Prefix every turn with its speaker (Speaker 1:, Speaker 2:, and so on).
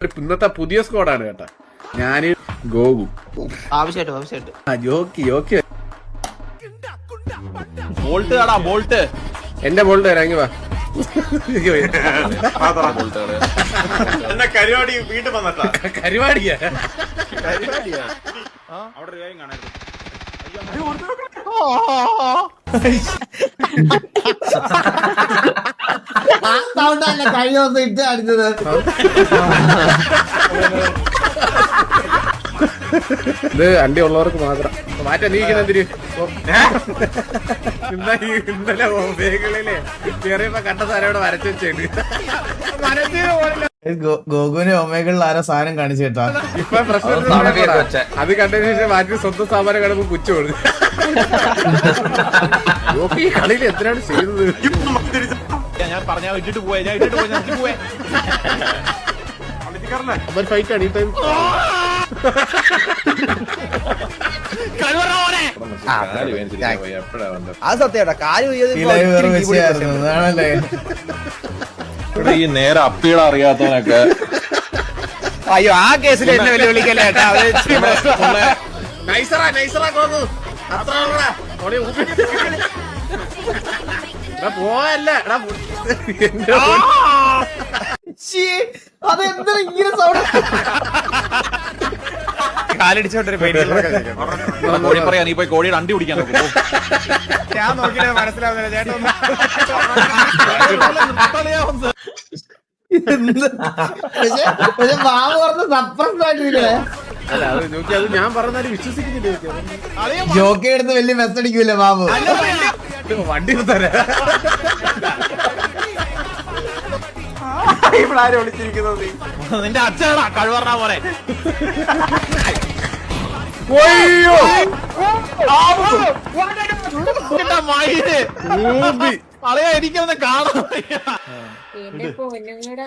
Speaker 1: ഇന്നത്തെ പുതിയ സ്ക്വാഡാണ് കേട്ടാ. ഞാന് ഗോകു
Speaker 2: ആവശ്യമായിട്ട്
Speaker 1: ജോക്കി ജോക്കി
Speaker 3: ബോൾട്ട് ആടാ ബോൾട്ട്.
Speaker 1: എന്റെ ബോൾട്ട് ഇറങ്ങി വാ.
Speaker 3: കരുവാടി വീണ്ടും വന്നട്ടാ.
Speaker 1: കരുവാടിയാ
Speaker 3: അവിടെ റിവൈവ് കാണായിരുന്നു.
Speaker 2: കഴിഞ്ഞ ദിവസം ഇട്ട് അടിച്ചത്.
Speaker 1: ഇത് അണ്ടി ഉള്ളവർക്ക് മാത്രം മാറ്റാ. നീക്കുന്നതിന് ഇന്നലെ മേഖലയിലെ കേറിയപ്പോ കണ്ട സാധനം ഇവിടെ വരച്ചു വെച്ചേണ്ട്.
Speaker 4: ഗോകുവിന് ഒമേകളിൽ ആരോ സാധനം കാണിച്ചു കേട്ടാ.
Speaker 1: ഇപ്പൊ പ്രശ്നം അത് കണ്ടതിന് ശേഷം മാറ്റി സ്വന്തം സാമാനം കാണുമ്പോ പുച്ഛ കൊടുക്കും. ഈ കളിയിൽ എത്രയാണ് ചെയ്തത്?
Speaker 3: ഞാൻ പറഞ്ഞ ഇട്ടിട്ട് പോയെ
Speaker 1: അവർ ഫൈറ്റ് ആണ് ഈ ടൈം.
Speaker 2: അത് സത്യമാ കാര്യം
Speaker 4: അതാണല്ലേ
Speaker 3: ഈ നേരെ അപ്പീടെ അറിയാത്തവനൊക്കെ.
Speaker 2: അയ്യോ ആ കേസിൽ എന്നെ വെല്ലുവിളിക്കല്ലേ ചേട്ടാ.
Speaker 1: പോയല്ല
Speaker 2: അതെന്താ ഇങ്ങനെ സൗണ്ട്? കാലടിച്ചോണ്ടൊരു
Speaker 3: കോഴി പറയാ നീ പോയി കോഴിയുടെ അണ്ടി കുടിക്കാൻ നോക്കും.
Speaker 2: ഞാൻ നോക്കിയാ മനസ്സിലാവുന്നില്ല ചേട്ടാ. പക്ഷെ മാവ് പറഞ്ഞ സപ്രസ് ആയിട്ടില്ലേ?
Speaker 1: അല്ല അത് നോക്കി അത് ഞാൻ പറഞ്ഞാലും വിശ്വസിക്കുന്നില്ല.
Speaker 4: ജോക്കി എടുത്ത് വലിയ മെസ്സടിക്കൂല്ലേ ബാബു?
Speaker 1: വണ്ടി തരാ.
Speaker 2: ഇവിടാരും വിളിച്ചിരിക്കുന്നത്
Speaker 3: നിന്റെ അച്ഛനാ കഴിവറ പോലെ. അറിയാ എനിക്കൊന്ന് കാണാൻ.
Speaker 5: എന്റെ പൊന്നുകൂടെ